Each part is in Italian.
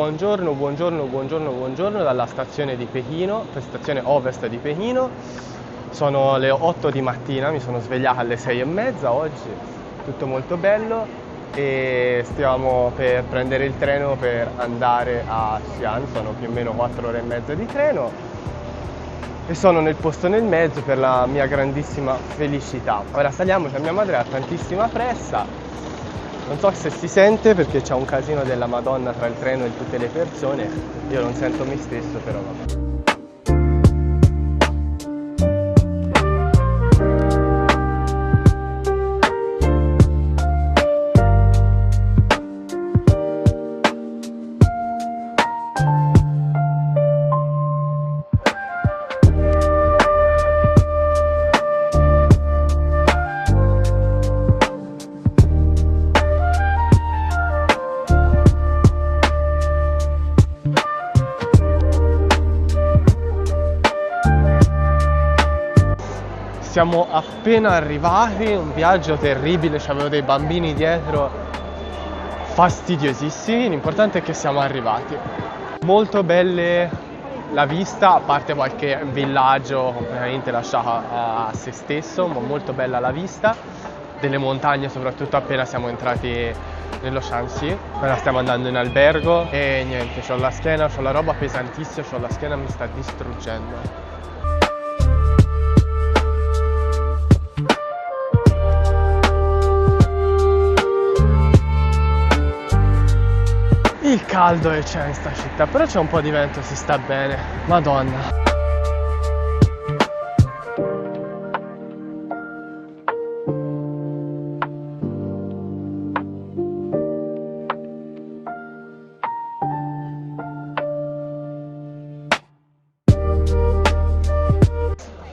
Buongiorno, buongiorno, buongiorno, buongiorno dalla stazione di Pechino, stazione ovest di Pechino. Sono le 8 di mattina, mi sono svegliato alle 6:30 oggi, tutto molto bello e stiamo per prendere il treno per andare a Xi'an, sono più o meno 4 ore e mezza di treno e sono nel posto nel mezzo per la mia grandissima felicità. Ora saliamo, mia madre ha tantissima fretta. Non so se si sente perché c'è un casino della Madonna tra il treno e tutte le persone, io non sento me stesso, però vabbè. Siamo appena arrivati, un viaggio terribile, c'avevo dei bambini dietro fastidiosissimi, l'importante è che siamo arrivati. Molto belle la vista, a parte qualche villaggio completamente lasciato a se stesso, ma molto bella la vista, delle montagne soprattutto appena siamo entrati nello Shaanxi. Ora stiamo andando in albergo e niente, c'ho la schiena, c'ho la roba pesantissima, c'ho la schiena, mi sta distruggendo. Il caldo che c'è in sta città, però c'è un po' di vento, si sta bene, madonna.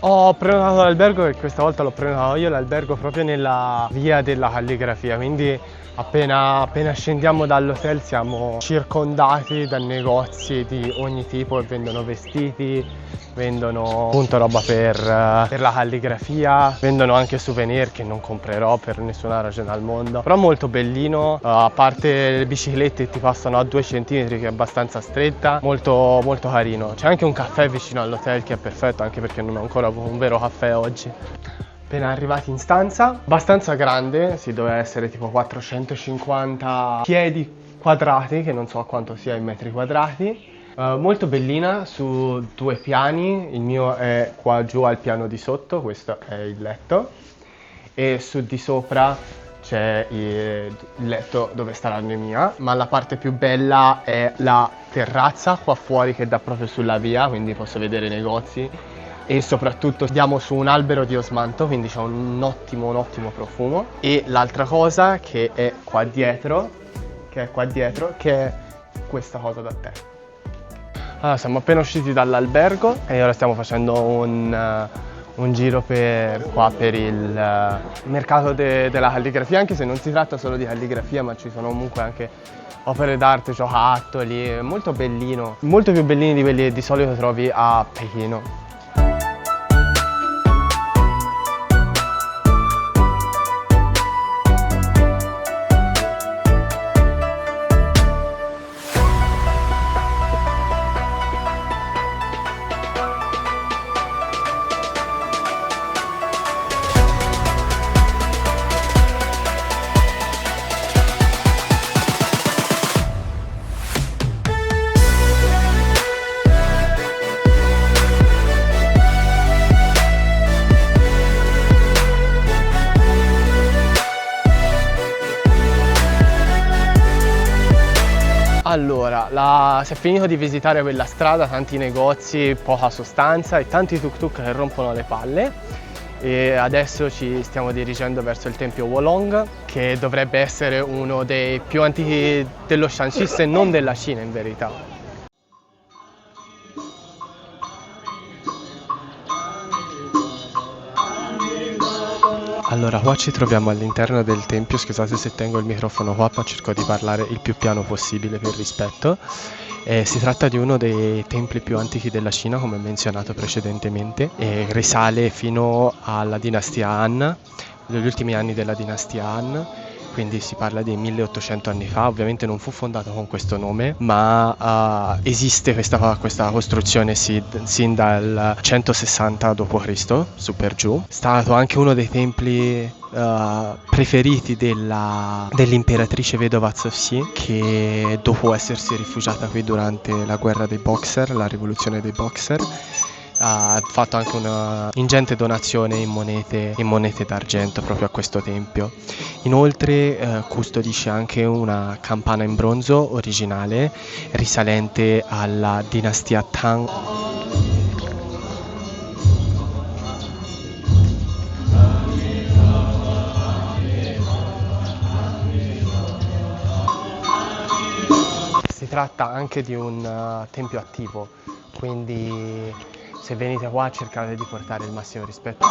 Ho prenotato l'albergo e questa volta l'ho prenotato io, l'albergo proprio nella via della calligrafia, quindi appena scendiamo dall'hotel siamo circondati da negozi di ogni tipo che vendono vestiti, vendono appunto roba per la calligrafia, vendono anche souvenir che non comprerò per nessuna ragione al mondo, però molto bellino, a parte le biciclette ti passano a 2 centimetri che è abbastanza stretta, molto molto carino. C'è anche un caffè vicino all'hotel che è perfetto, anche perché non ho ancora avuto un vero caffè oggi. Appena arrivati in stanza, abbastanza grande, si doveva essere tipo 450 piedi quadrati, che non so quanto sia in metri quadrati. Molto bellina, su 2 piani, il mio è qua giù al piano di sotto, questo è il letto, e su di sopra c'è il letto dove sta la mia, ma la parte più bella è la terrazza qua fuori che dà proprio sulla via, quindi posso vedere i negozi e soprattutto andiamo su un albero di osmanto, quindi c'è un ottimo profumo. E l'altra cosa che è qua dietro, che è questa cosa da tè. Allora, siamo appena usciti dall'albergo e ora stiamo facendo un giro per il mercato della calligrafia, anche se non si tratta solo di calligrafia, ma ci sono comunque anche opere d'arte, giocattoli, molto bellino, molto più bellini di quelli che di solito trovi a Pechino. Allora, si è finito di visitare quella strada, tanti negozi, poca sostanza e tanti tuk-tuk che rompono le palle e adesso ci stiamo dirigendo verso il tempio Wolong, che dovrebbe essere uno dei più antichi dello Shaanxi, se non della Cina in verità. Allora, qua ci troviamo all'interno del tempio, scusate se tengo il microfono qua, ma cerco di parlare il più piano possibile per rispetto. Si tratta di uno dei templi più antichi della Cina, come menzionato precedentemente, e risale fino alla dinastia Han, negli ultimi anni della dinastia Han, quindi si parla di 1800 anni fa. Ovviamente non fu fondato con questo nome, ma esiste questa costruzione sin dal 160 d.C. su per giù. È stato anche uno dei templi preferiti dell'imperatrice vedova Cixi, che dopo essersi rifugiata qui durante la guerra dei Boxer, la rivoluzione dei Boxer, ha fatto anche una ingente donazione in monete d'argento proprio a questo tempio. Inoltre custodisce anche una campana in bronzo originale risalente alla dinastia Tang. Si tratta anche di un tempio attivo, quindi se venite qua cercate di portare il massimo rispetto.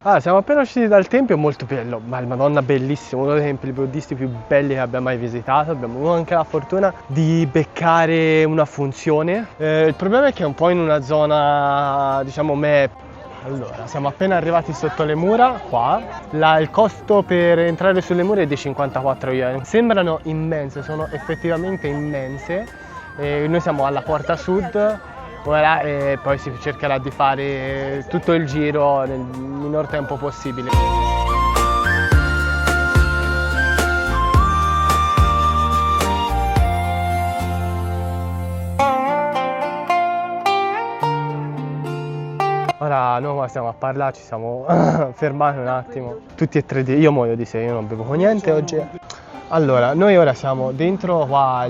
Allora, siamo appena usciti dal tempio, molto bello, ma il Madonna bellissimo, uno dei templi buddisti più belli che abbia mai visitato. Abbiamo avuto anche la fortuna di beccare una funzione. Il problema è che è un po' in una zona, diciamo, Allora, siamo appena arrivati sotto le mura, qua. Il costo per entrare sulle mura è di 54 yen. Sembrano immense, sono effettivamente immense. Noi siamo alla porta sud. Ora e poi si cercherà di fare tutto il giro nel minor tempo possibile. Ora noi qua stiamo a parlare, ci siamo fermati un attimo, tutti e tre io muoio di sede, io non bevo niente oggi. Allora, noi ora siamo dentro qua,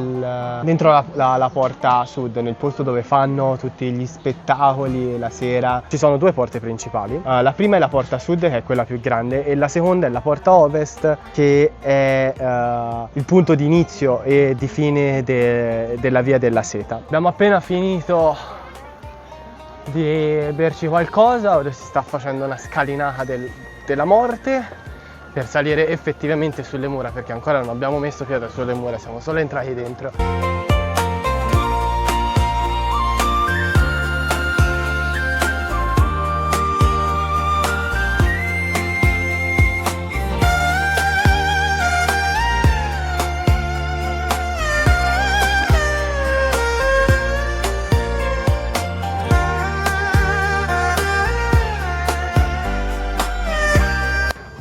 dentro la porta sud, nel posto dove fanno tutti gli spettacoli la sera. Ci sono due porte principali. La prima è la porta sud, che è quella più grande, e la seconda è la porta ovest, che è il punto di inizio e di fine della via della seta. Abbiamo appena finito di berci qualcosa, ora si sta facendo una scalinata della morte per salire effettivamente sulle mura, perché ancora non abbiamo messo piede sulle mura, siamo solo entrati dentro.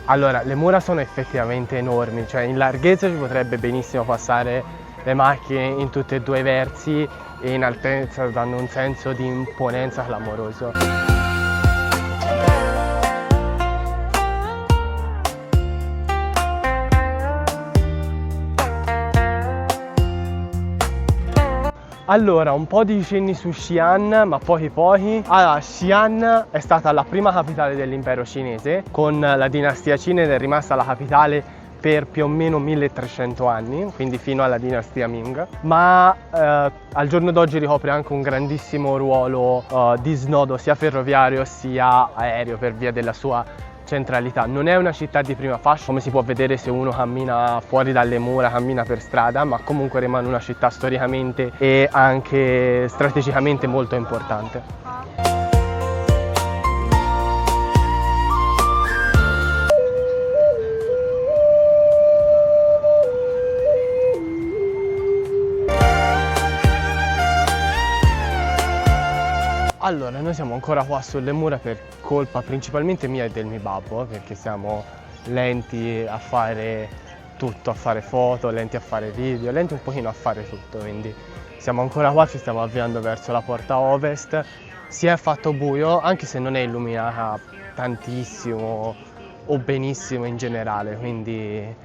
Allora, le mura sono effettivamente enormi, cioè in larghezza ci potrebbe benissimo passare le macchine in tutti e due i versi, e in altezza danno un senso di imponenza clamoroso. Allora, un po' di cenni su Xi'an, ma pochi. Allora, Xi'an è stata la prima capitale dell'impero cinese, con la dinastia Qin, ed è rimasta la capitale per più o meno 1300 anni, quindi fino alla dinastia Ming, ma al giorno d'oggi ricopre anche un grandissimo ruolo di snodo sia ferroviario sia aereo per via della sua centralità. Non è una città di prima fascia, come si può vedere se uno cammina fuori dalle mura, cammina per strada, ma comunque rimane una città storicamente e anche strategicamente molto importante. Allora, noi siamo ancora qua sulle mura per colpa principalmente mia e del mio babbo, perché siamo lenti a fare tutto, a fare foto, lenti a fare video, lenti un pochino a fare tutto, quindi siamo ancora qua, ci stiamo avviando verso la porta ovest. Si è fatto buio, anche se non è illuminata tantissimo o benissimo in generale, quindi...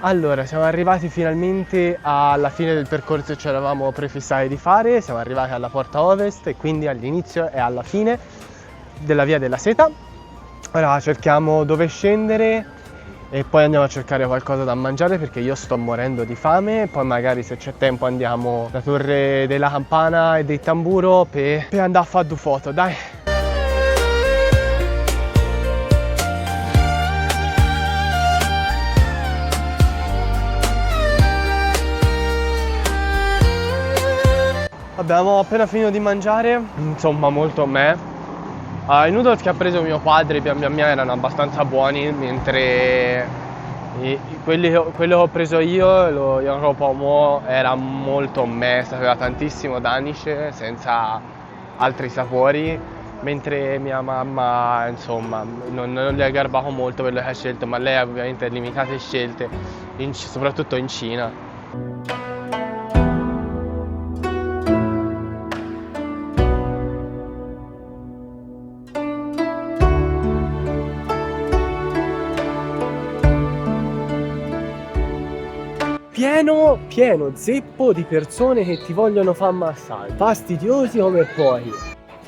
Allora, siamo arrivati finalmente alla fine del percorso che ci eravamo prefissati di fare, siamo arrivati alla porta ovest e quindi all'inizio e alla fine della via della seta. Ora cerchiamo dove scendere e poi andiamo a cercare qualcosa da mangiare perché io sto morendo di fame. Poi magari se c'è tempo andiamo alla Torre della Campana e del Tamburo per andare a fare due foto, dai. Abbiamo appena finito di mangiare, insomma molto me. I noodles che ha preso mio padre pian pian mia erano abbastanza buoni, mentre quelli che ho preso io, lo Yongro Pomo, era molto me, sapeva tantissimo danish, senza altri sapori, mentre mia mamma, insomma, non le ha garbato molto quello che ha scelto, ma lei ha ovviamente limitate scelte, soprattutto in Cina. Pieno zeppo di persone che ti vogliono fare massaggi, fastidiosi come puoi.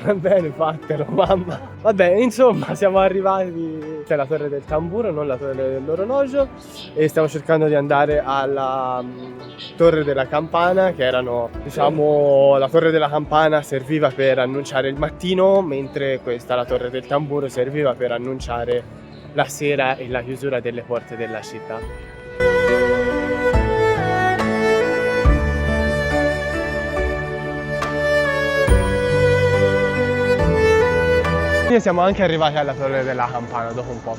Va bene, fatelo, mamma. Vabbè, insomma, siamo arrivati. C'è la Torre del Tamburo, non la Torre dell'Orologio, e stiamo cercando di andare alla Torre della Campana, che erano, diciamo, la Torre della Campana serviva per annunciare il mattino, mentre questa, la Torre del Tamburo, serviva per annunciare la sera e la chiusura delle porte della città. Siamo anche arrivati alla Torre della Campana dopo un po'.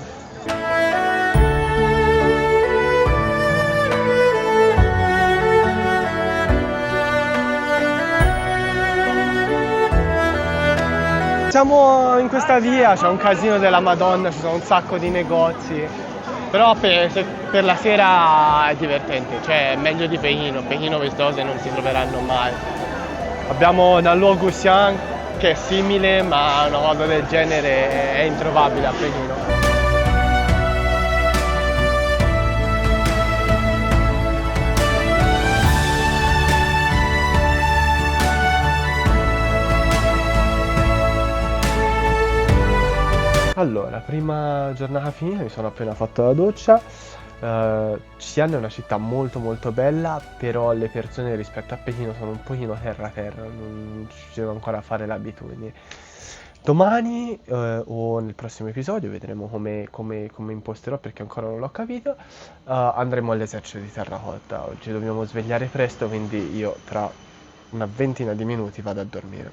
Siamo in questa via, c'è un casino della Madonna, ci sono un sacco di negozi, però per la sera è divertente, cioè è meglio di Pechino. Pechino queste cose non si troveranno mai. Abbiamo da Luo Guxiang, che è simile, ma una cosa del genere è introvabile a Pechino. Allora, prima giornata finita, mi sono appena fatto la doccia. Xi'an è una città molto molto bella, però le persone rispetto a Pechino sono un pochino terra, non ci devo ancora fare l'abitudine. Domani o nel prossimo episodio vedremo come imposterò, perché ancora non l'ho capito. Andremo all'esercito di terracotta. Oggi dobbiamo svegliare presto, quindi io tra una ventina di minuti vado a dormire.